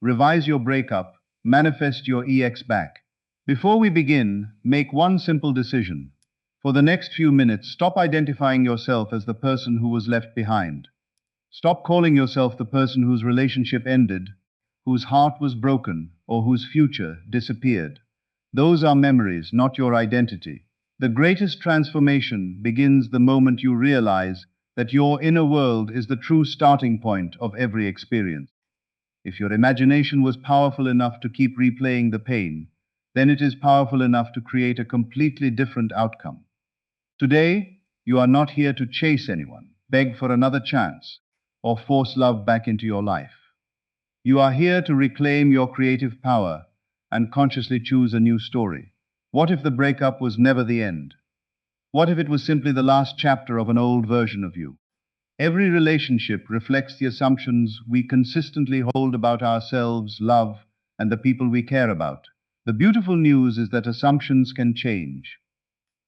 revise your breakup, manifest your EX back. Before we begin, make one simple decision. For the next few minutes, stop identifying yourself as the person who was left behind. Stop calling yourself the person whose relationship ended, whose heart was broken, or whose future disappeared. Those are memories, not your identity. The greatest transformation begins the moment you realize that your inner world is the true starting point of every experience. If your imagination was powerful enough to keep replaying the pain, then it is powerful enough to create a completely different outcome. Today, you are not here to chase anyone, beg for another chance, or force love back into your life. You are here to reclaim your creative power and consciously choose a new story. What if the breakup was never the end? What if it was simply the last chapter of an old version of you? Every relationship reflects the assumptions we consistently hold about ourselves, love, and the people we care about. The beautiful news is that assumptions can change.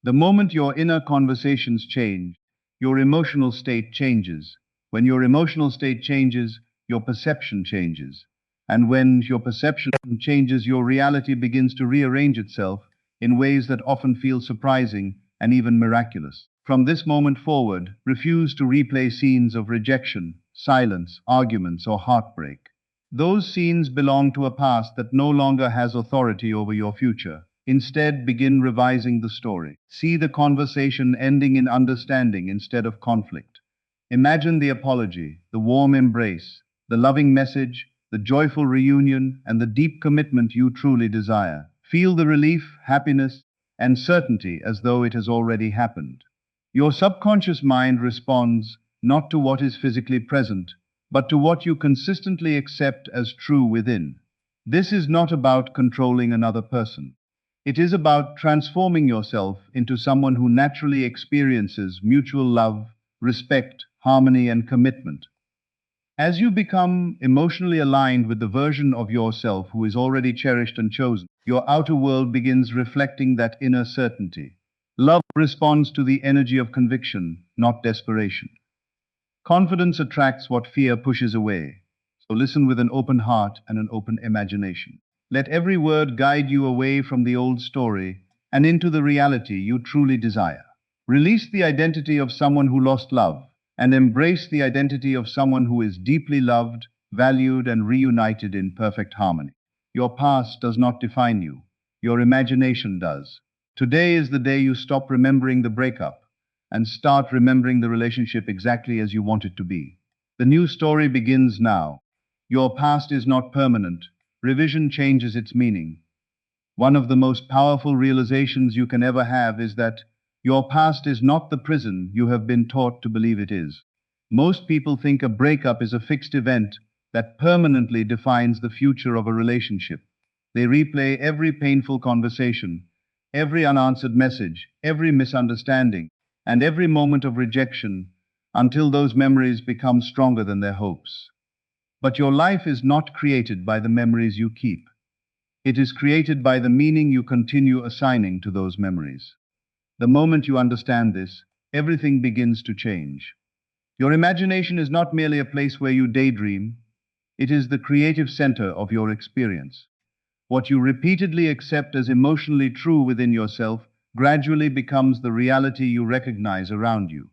The moment your inner conversations change, your emotional state changes. When your emotional state changes, your perception changes. And when your perception changes, your reality begins to rearrange itself in ways that often feel surprising and even miraculous. From this moment forward, refuse to replay scenes of rejection, silence, arguments, or heartbreak. Those scenes belong to a past that no longer has authority over your future. Instead, begin revising the story. See the conversation ending in understanding instead of conflict. Imagine the apology, the warm embrace, the loving message, the joyful reunion, and the deep commitment you truly desire. Feel the relief, happiness, and certainty as though it has already happened. Your subconscious mind responds not to what is physically present, but to what you consistently accept as true within. This is not about controlling another person. It is about transforming yourself into someone who naturally experiences mutual love, respect, harmony, and commitment. As you become emotionally aligned with the version of yourself who is already cherished and chosen, your outer world begins reflecting that inner certainty. Love responds to the energy of conviction, not desperation. Confidence attracts what fear pushes away. So listen with an open heart and an open imagination. Let every word guide you away from the old story and into the reality you truly desire. Release the identity of someone who lost love and embrace the identity of someone who is deeply loved, valued, and reunited in perfect harmony. Your past does not define you. Your imagination does. Today is the day you stop remembering the breakup and start remembering the relationship exactly as you want it to be. The new story begins now. Your past is not permanent. Revision changes its meaning. One of the most powerful realizations you can ever have is that your past is not the prison you have been taught to believe it is. Most people think a breakup is a fixed event that permanently defines the future of a relationship. They replay every painful conversation, every unanswered message, every misunderstanding, and every moment of rejection until those memories become stronger than their hopes. But your life is not created by the memories you keep. It is created by the meaning you continue assigning to those memories. The moment you understand this, everything begins to change. Your imagination is not merely a place where you daydream, it is the creative center of your experience. What you repeatedly accept as emotionally true within yourself gradually becomes the reality you recognize around you.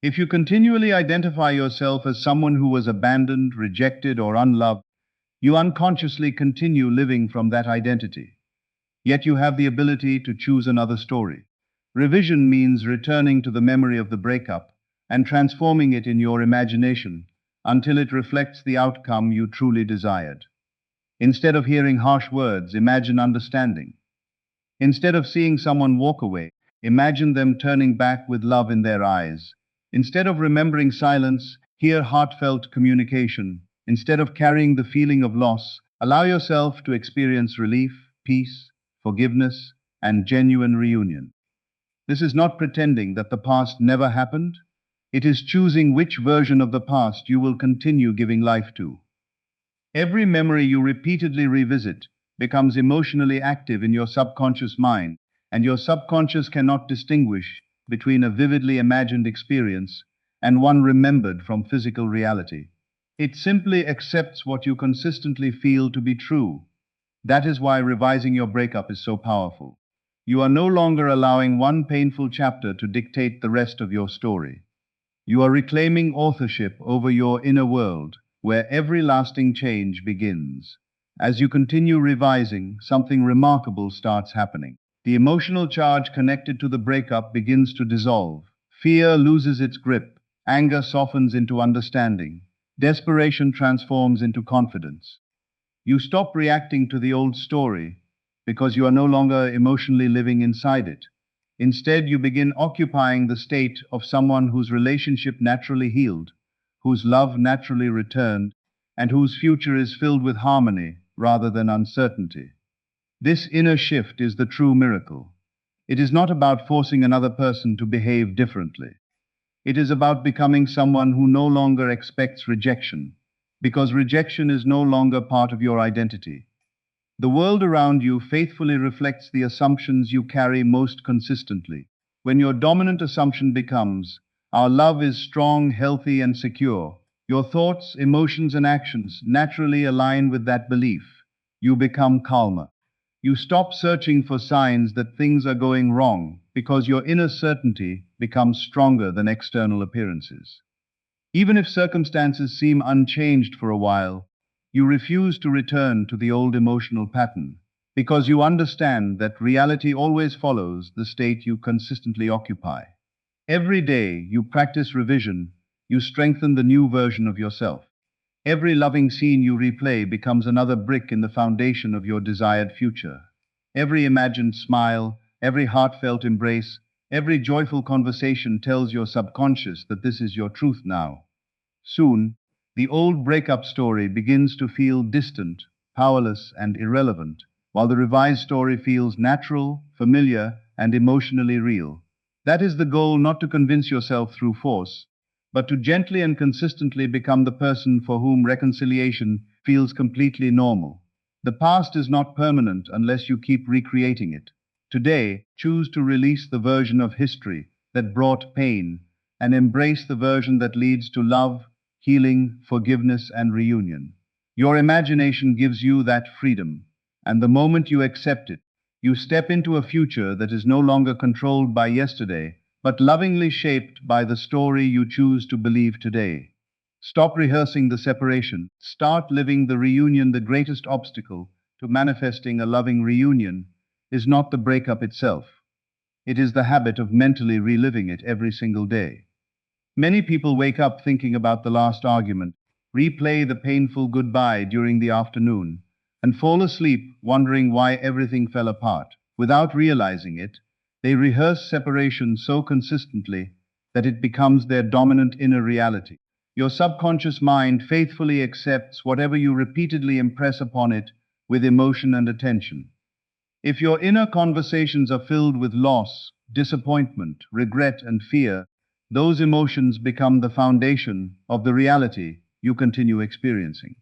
If you continually identify yourself as someone who was abandoned, rejected, or unloved, you unconsciously continue living from that identity. Yet you have the ability to choose another story. Revision means returning to the memory of the breakup and transforming it in your imagination until it reflects the outcome you truly desired. Instead of hearing harsh words, imagine understanding. Instead of seeing someone walk away, imagine them turning back with love in their eyes. Instead of remembering silence, hear heartfelt communication. Instead of carrying the feeling of loss, allow yourself to experience relief, peace, forgiveness, and genuine reunion. This is not pretending that the past never happened. It is choosing which version of the past you will continue giving life to. Every memory you repeatedly revisit becomes emotionally active in your subconscious mind, and your subconscious cannot distinguish between a vividly imagined experience and one remembered from physical reality. It simply accepts what you consistently feel to be true. That is why revising your breakup is so powerful. You are no longer allowing one painful chapter to dictate the rest of your story. You are reclaiming authorship over your inner world, where every lasting change begins. As you continue revising, something remarkable starts happening. The emotional charge connected to the breakup begins to dissolve. Fear loses its grip, anger softens into understanding, desperation transforms into confidence. You stop reacting to the old story because you are no longer emotionally living inside it. Instead, you begin occupying the state of someone whose relationship naturally healed, whose love naturally returned, and whose future is filled with harmony rather than uncertainty. This inner shift is the true miracle. It is not about forcing another person to behave differently. It is about becoming someone who no longer expects rejection, because rejection is no longer part of your identity. The world around you faithfully reflects the assumptions you carry most consistently. When your dominant assumption becomes, our love is strong, healthy, and secure, your thoughts, emotions, and actions naturally align with that belief. You become calmer. You stop searching for signs that things are going wrong because your inner certainty becomes stronger than external appearances. Even if circumstances seem unchanged for a while, you refuse to return to the old emotional pattern because you understand that reality always follows the state you consistently occupy. Every day you practice revision, you strengthen the new version of yourself. Every loving scene you replay becomes another brick in the foundation of your desired future. Every imagined smile, every heartfelt embrace, every joyful conversation tells your subconscious that this is your truth now. Soon, the old breakup story begins to feel distant, powerless, and irrelevant, while the revised story feels natural, familiar, and emotionally real. That is the goal, not to convince yourself through force, but to gently and consistently become the person for whom reconciliation feels completely normal. The past is not permanent unless you keep recreating it. Today, choose to release the version of history that brought pain and embrace the version that leads to love, healing, forgiveness, and reunion. Your imagination gives you that freedom, and the moment you accept it, you step into a future that is no longer controlled by yesterday, but lovingly shaped by the story you choose to believe today. Stop rehearsing the separation. Start living the reunion. The greatest obstacle to manifesting a loving reunion is not the breakup itself. It is the habit of mentally reliving it every single day. Many people wake up thinking about the last argument, replay the painful goodbye during the afternoon, and fall asleep wondering why everything fell apart. Without realizing it, they rehearse separation so consistently that it becomes their dominant inner reality. Your subconscious mind faithfully accepts whatever you repeatedly impress upon it with emotion and attention. If your inner conversations are filled with loss, disappointment, regret, and fear, those emotions become the foundation of the reality you continue experiencing.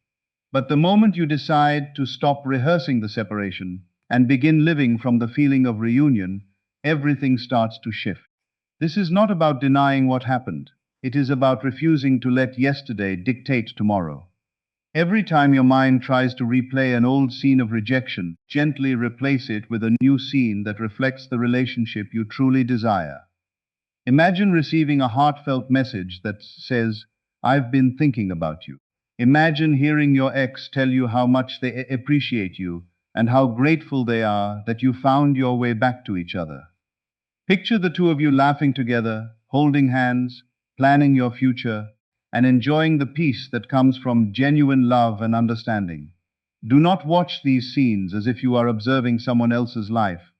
But the moment you decide to stop rehearsing the separation and begin living from the feeling of reunion, everything starts to shift. This is not about denying what happened. It is about refusing to let yesterday dictate tomorrow. Every time your mind tries to replay an old scene of rejection, gently replace it with a new scene that reflects the relationship you truly desire. Imagine receiving a heartfelt message that says, "I've been thinking about you." Imagine hearing your ex tell you how much they appreciate you and how grateful they are that you found your way back to each other. Picture the two of you laughing together, holding hands, planning your future, and enjoying the peace that comes from genuine love and understanding. Do not watch these scenes as if you are observing someone else's life.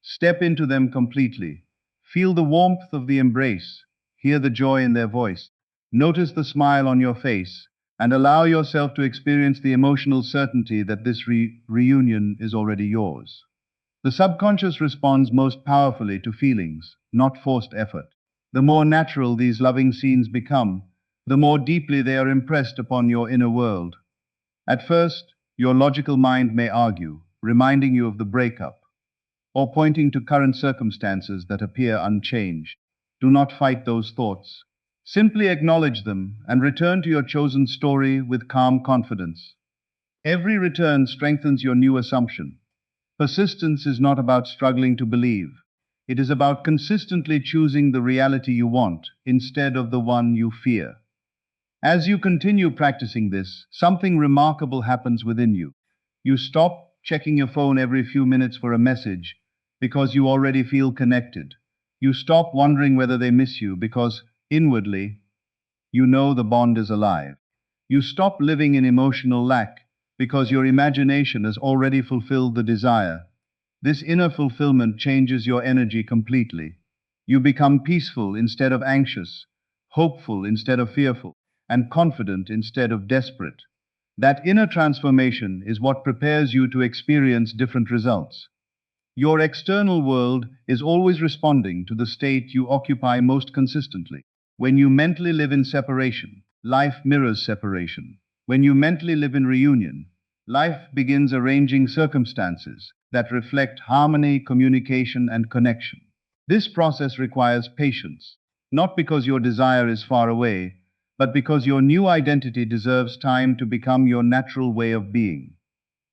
Step into them completely. Feel the warmth of the embrace, hear the joy in their voice, notice the smile on your face, and allow yourself to experience the emotional certainty that this reunion is already yours. The subconscious responds most powerfully to feelings, not forced effort. The more natural these loving scenes become, the more deeply they are impressed upon your inner world. At first, your logical mind may argue, reminding you of the breakup, or pointing to current circumstances that appear unchanged. Do not fight those thoughts. Simply acknowledge them and return to your chosen story with calm confidence. Every return strengthens your new assumption. Persistence is not about struggling to believe. It is about consistently choosing the reality you want instead of the one you fear. As you continue practicing this, something remarkable happens within you. You stop checking your phone every few minutes for a message because you already feel connected. You stop wondering whether they miss you because inwardly you know the bond is alive. You stop living in emotional lack because your imagination has already fulfilled the desire. This inner fulfillment changes your energy completely. You become peaceful instead of anxious, hopeful instead of fearful, and confident instead of desperate. That inner transformation is what prepares you to experience different results. Your external world is always responding to the state you occupy most consistently. When you mentally live in separation, life mirrors separation. When you mentally live in reunion, life begins arranging circumstances that reflect harmony, communication, and connection. This process requires patience, not because your desire is far away, but because your new identity deserves time to become your natural way of being.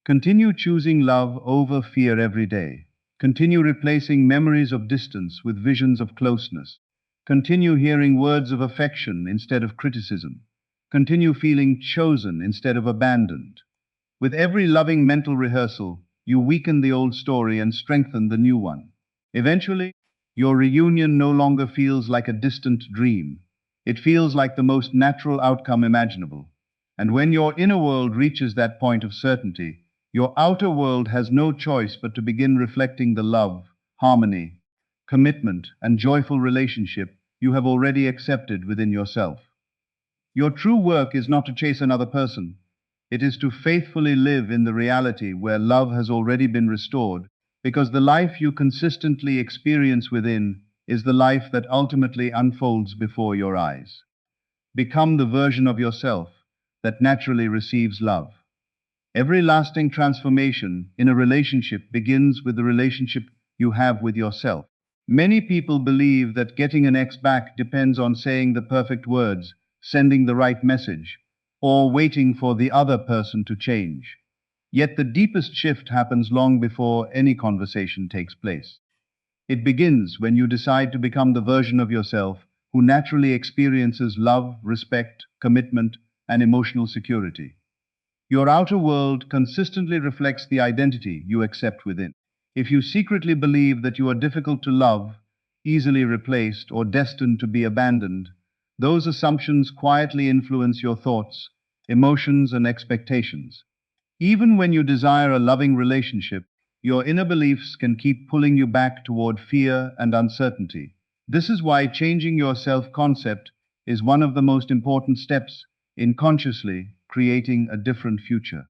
Continue choosing love over fear every day. Continue replacing memories of distance with visions of closeness. Continue hearing words of affection instead of criticism. Continue feeling chosen instead of abandoned. With every loving mental rehearsal, you weaken the old story and strengthen the new one. Eventually, your reunion no longer feels like a distant dream. It feels like the most natural outcome imaginable. And when your inner world reaches that point of certainty, your outer world has no choice but to begin reflecting the love, harmony, commitment, and joyful relationship you have already accepted within yourself. Your true work is not to chase another person. It is to faithfully live in the reality where love has already been restored, because the life you consistently experience within is the life that ultimately unfolds before your eyes. Become the version of yourself that naturally receives love. Every lasting transformation in a relationship begins with the relationship you have with yourself. Many people believe that getting an ex back depends on saying the perfect words, sending the right message, or waiting for the other person to change. Yet the deepest shift happens long before any conversation takes place. It begins when you decide to become the version of yourself who naturally experiences love, respect, commitment, and emotional security. Your outer world consistently reflects the identity you accept within. If you secretly believe that you are difficult to love, easily replaced, or destined to be abandoned, those assumptions quietly influence your thoughts, emotions, and expectations. Even when you desire a loving relationship, your inner beliefs can keep pulling you back toward fear and uncertainty. This is why changing your self concept is one of the most important steps in consciously creating a different future.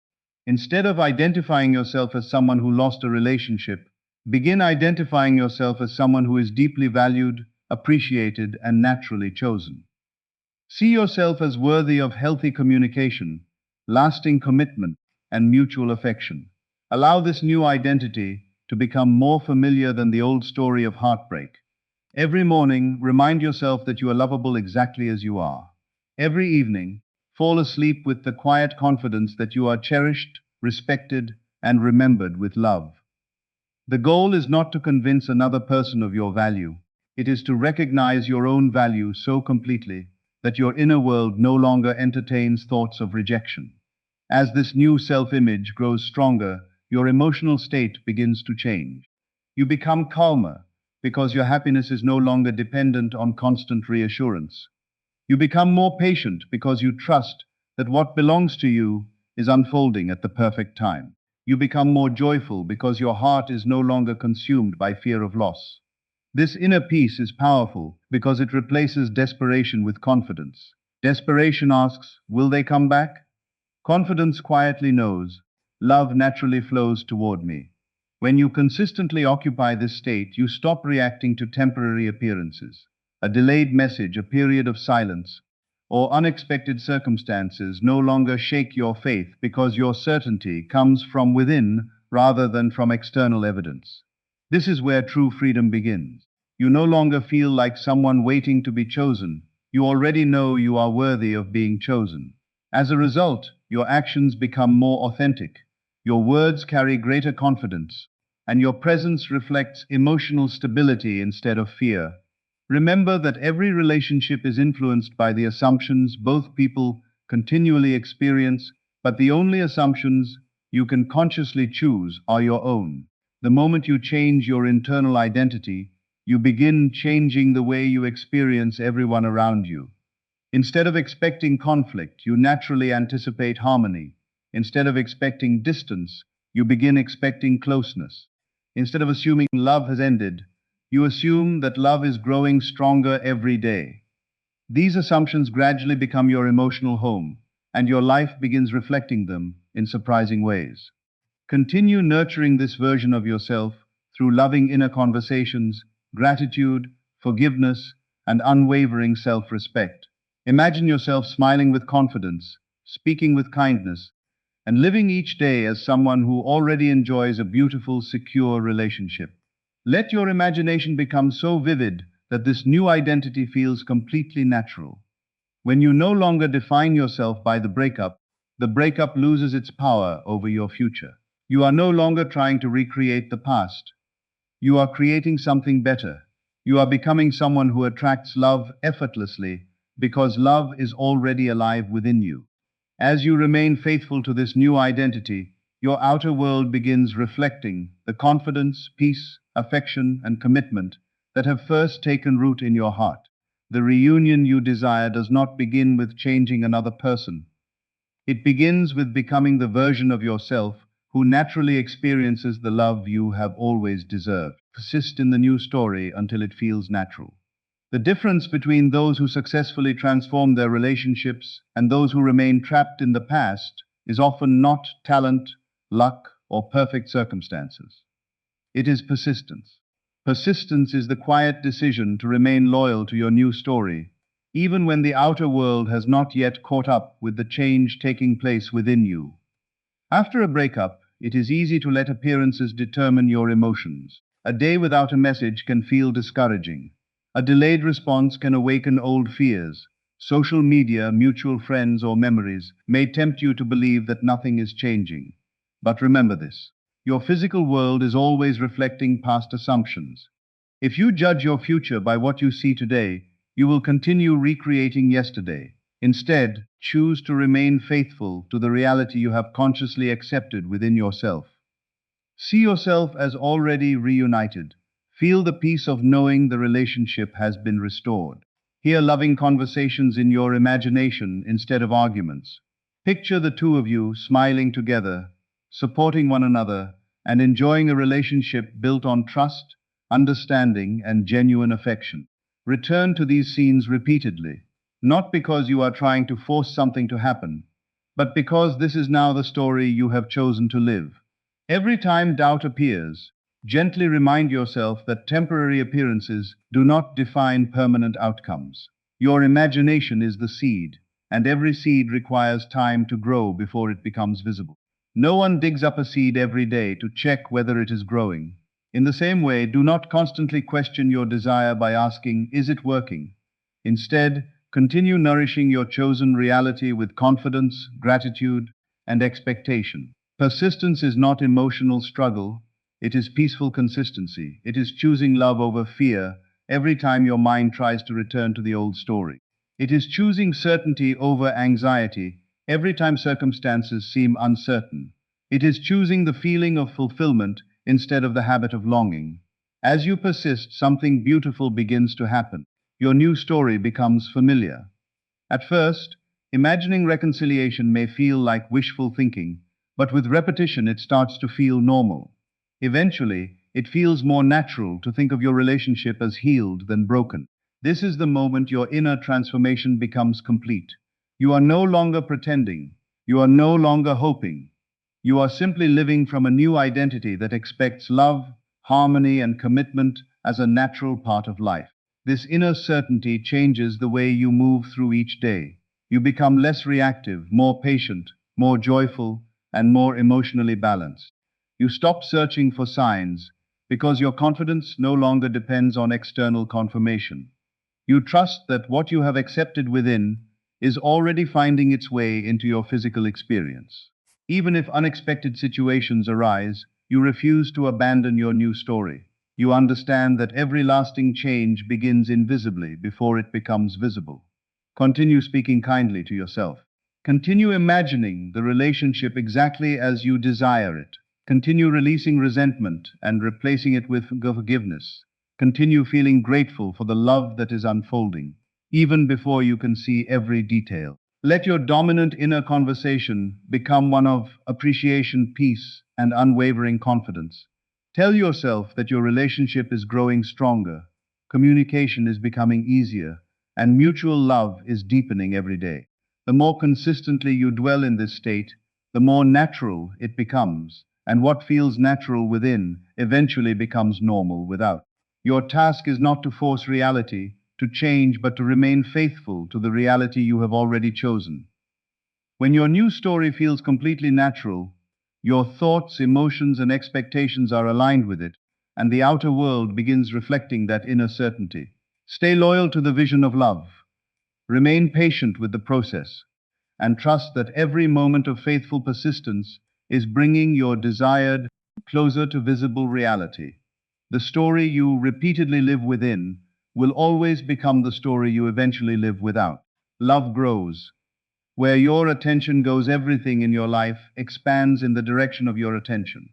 Instead of identifying yourself as someone who lost a relationship, begin identifying yourself as someone who is deeply valued, appreciated, and naturally chosen. See yourself as worthy of healthy communication, lasting commitment, and mutual affection. Allow this new identity to become more familiar than the old story of heartbreak. Every morning, remind yourself that you are lovable exactly as you are. Every evening, fall asleep with the quiet confidence that you are cherished, respected, and remembered with love. The goal is not to convince another person of your value. It is to recognize your own value so completely that your inner world no longer entertains thoughts of rejection. As this new self-image grows stronger, your emotional state begins to change. You become calmer because your happiness is no longer dependent on constant reassurance. You become more patient because you trust that what belongs to you is unfolding at the perfect time. You become more joyful because your heart is no longer consumed by fear of loss. This inner peace is powerful because it replaces desperation with confidence. Desperation asks, will they come back? Confidence quietly knows, love naturally flows toward me. When you consistently occupy this state, you stop reacting to temporary appearances. A delayed message, a period of silence, or unexpected circumstances no longer shake your faith because your certainty comes from within rather than from external evidence. This is where true freedom begins. You no longer feel like someone waiting to be chosen, You already know you are worthy of being chosen. As a result, your actions become more authentic, your words carry greater confidence, and your presence reflects emotional stability instead of fear. Remember that every relationship is influenced by the assumptions both people continually experience, but the only assumptions you can consciously choose are your own. The moment you change your internal identity, you begin changing the way you experience everyone around you. Instead of expecting conflict, you naturally anticipate harmony. Instead of expecting distance, you begin expecting closeness. Instead of assuming love has ended, you assume that love is growing stronger every day. These assumptions gradually become your emotional home, and your life begins reflecting them in surprising ways. Continue nurturing this version of yourself through loving inner conversations, gratitude, forgiveness, and unwavering self respect. Imagine yourself smiling with confidence, speaking with kindness, and living each day as someone who already enjoys a beautiful, secure relationship. Let your imagination become so vivid that this new identity feels completely natural. When you no longer define yourself by the breakup loses its power over your future. You are no longer trying to recreate the past. You are creating something better. You are becoming someone who attracts love effortlessly because love is already alive within you. As you remain faithful to this new identity, your outer world begins reflecting the confidence, peace, affection, and commitment that have first taken root in your heart. The reunion you desire does not begin with changing another person. It begins with becoming the version of yourself who naturally experiences the love you have always deserved. Persist in the new story until it feels natural. The difference between those who successfully transform their relationships and those who remain trapped in the past is often not talent, luck, or perfect circumstances. It is persistence. Persistence is the quiet decision to remain loyal to your new story, even when the outer world has not yet caught up with the change taking place within you. After a breakup, it is easy to let appearances determine your emotions. A day without a message can feel discouraging. A delayed response can awaken old fears. Social media, mutual friends, or memories may tempt you to believe that nothing is changing. But remember this: your physical world is always reflecting past assumptions. If you judge your future by what you see today, you will continue recreating yesterday. Instead, choose to remain faithful to the reality you have consciously accepted within yourself. See yourself as already reunited. Feel the peace of knowing the relationship has been restored. Hear loving conversations in your imagination instead of arguments. Picture the two of you smiling together, supporting one another, and enjoying a relationship built on trust, understanding, and genuine affection. Return to these scenes repeatedly, not because you are trying to force something to happen, but because this is now the story you have chosen to live. Every time doubt appears, gently remind yourself that temporary appearances do not define permanent outcomes. Your imagination is the seed, and every seed requires time to grow before it becomes visible. No one digs up a seed every day to check whether it is growing. In the same way, do not constantly question your desire by asking, "Is it working?" Instead, continue nourishing your chosen reality with confidence, gratitude, and expectation. Persistence is not emotional struggle, it is peaceful consistency. It is choosing love over fear every time your mind tries to return to the old story. It is choosing certainty over anxiety every time circumstances seem uncertain. It is choosing the feeling of fulfillment instead of the habit of longing. As you persist, something beautiful begins to happen. Your new story becomes familiar. At first, imagining reconciliation may feel like wishful thinking, but with repetition it starts to feel normal. Eventually, it feels more natural to think of your relationship as healed than broken. This is the moment your inner transformation becomes complete. You are no longer pretending. You are no longer hoping. You are simply living from a new identity that expects love, harmony, and commitment as a natural part of life. This inner certainty changes the way you move through each day. You become less reactive, more patient, more joyful, and more emotionally balanced. You stop searching for signs because your confidence no longer depends on external confirmation. You trust that what you have accepted within is already finding its way into your physical experience. Even if unexpected situations arise, you refuse to abandon your new story. You understand that every lasting change begins invisibly before it becomes visible. Continue speaking kindly to yourself. Continue imagining the relationship exactly as you desire it. Continue releasing resentment and replacing it with forgiveness. Continue feeling grateful for the love that is unfolding, even before you can see every detail. Let your dominant inner conversation become one of appreciation, peace, and unwavering confidence. Tell yourself that your relationship is growing stronger, communication is becoming easier, and mutual love is deepening every day. The more consistently you dwell in this state, the more natural it becomes, and what feels natural within eventually becomes normal without. Your task is not to force reality to change, but to remain faithful to the reality you have already chosen. When your new story feels completely natural, your thoughts, emotions, and expectations are aligned with it, and the outer world begins reflecting that inner certainty. Stay loyal to the vision of love. Remain patient with the process, and trust that every moment of faithful persistence is bringing your desired closer to visible reality. The story you repeatedly live within will always become the story you eventually live without. Love grows. Where your attention goes, everything in your life expands in the direction of your attention.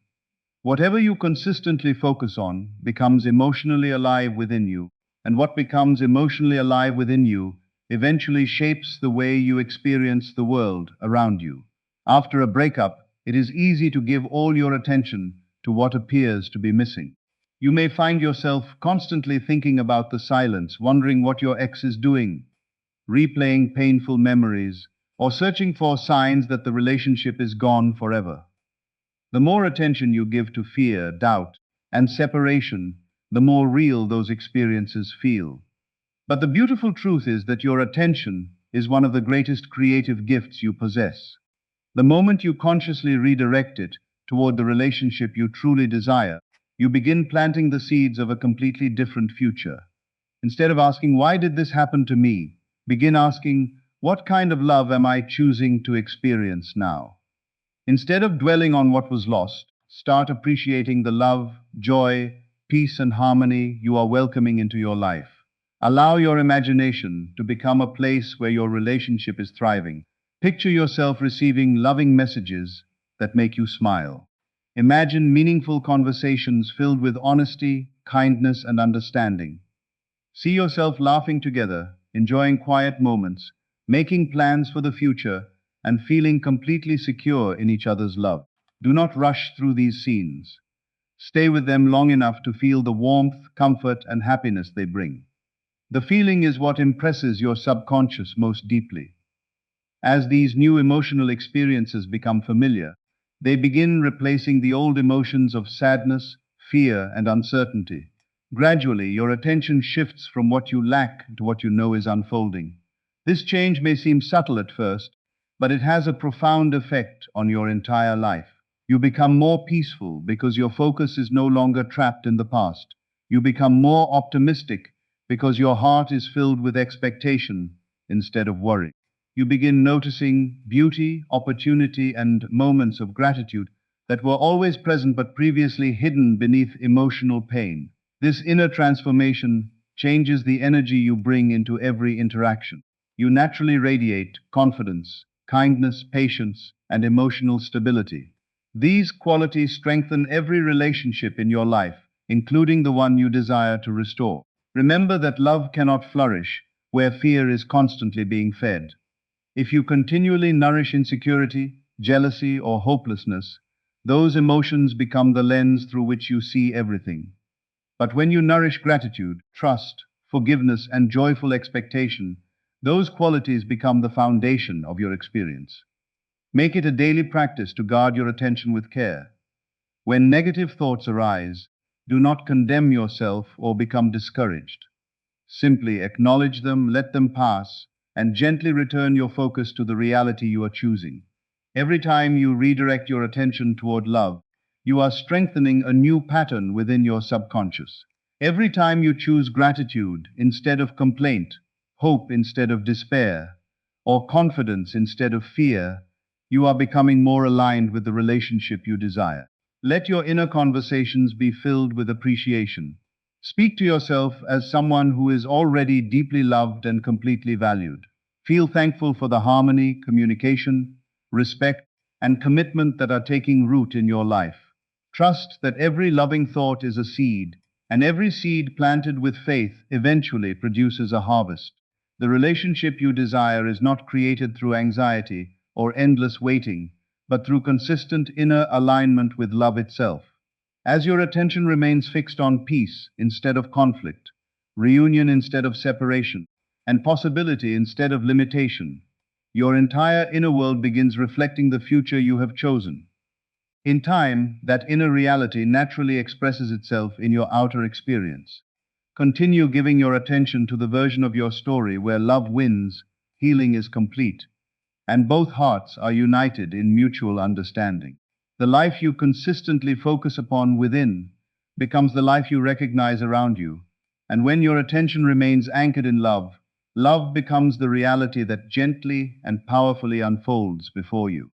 Whatever you consistently focus on becomes emotionally alive within you, and what becomes emotionally alive within you eventually shapes the way you experience the world around you. After a breakup, it is easy to give all your attention to what appears to be missing. You may find yourself constantly thinking about the silence, wondering what your ex is doing, replaying painful memories, or searching for signs that the relationship is gone forever. The more attention you give to fear, doubt, and separation, the more real those experiences feel. But the beautiful truth is that your attention is one of the greatest creative gifts you possess. The moment you consciously redirect it toward the relationship you truly desire, you begin planting the seeds of a completely different future. Instead of asking, "Why did this happen to me?" begin asking, "What kind of love am I choosing to experience now?" Instead of dwelling on what was lost, start appreciating the love, joy, peace, and harmony you are welcoming into your life. Allow your imagination to become a place where your relationship is thriving. Picture yourself receiving loving messages that make you smile. Imagine meaningful conversations filled with honesty, kindness, and understanding. See yourself laughing together, enjoying quiet moments, making plans for the future, and feeling completely secure in each other's love. Do not rush through these scenes. Stay with them long enough to feel the warmth, comfort, and happiness they bring. The feeling is what impresses your subconscious most deeply. As these new emotional experiences become familiar, they begin replacing the old emotions of sadness, fear, and uncertainty. Gradually, your attention shifts from what you lack to what you know is unfolding. This change may seem subtle at first, but it has a profound effect on your entire life. You become more peaceful because your focus is no longer trapped in the past. You become more optimistic because your heart is filled with expectation instead of worry. You begin noticing beauty, opportunity, and moments of gratitude that were always present but previously hidden beneath emotional pain. This inner transformation changes the energy you bring into every interaction. You naturally radiate confidence, kindness, patience, and emotional stability. These qualities strengthen every relationship in your life, including the one you desire to restore. Remember that love cannot flourish where fear is constantly being fed. If you continually nourish insecurity, jealousy, or hopelessness, those emotions become the lens through which you see everything. But when you nourish gratitude, trust, forgiveness, and joyful expectation, those qualities become the foundation of your experience. Make it a daily practice to guard your attention with care. When negative thoughts arise, do not condemn yourself or become discouraged. Simply acknowledge them, let them pass, and gently return your focus to the reality you are choosing. Every time you redirect your attention toward love, you are strengthening a new pattern within your subconscious. Every time you choose gratitude instead of complaint, hope instead of despair, or confidence instead of fear, you are becoming more aligned with the relationship you desire. Let your inner conversations be filled with appreciation. Speak to yourself as someone who is already deeply loved and completely valued. Feel thankful for the harmony, communication, respect, and commitment that are taking root in your life. Trust that every loving thought is a seed, and every seed planted with faith eventually produces a harvest. The relationship you desire is not created through anxiety or endless waiting, but through consistent inner alignment with love itself. As your attention remains fixed on peace instead of conflict, reunion instead of separation, and possibility instead of limitation, your entire inner world begins reflecting the future you have chosen. In time, that inner reality naturally expresses itself in your outer experience. Continue giving your attention to the version of your story where love wins, healing is complete, and both hearts are united in mutual understanding. The life you consistently focus upon within becomes the life you recognize around you, and when your attention remains anchored in love, love becomes the reality that gently and powerfully unfolds before you.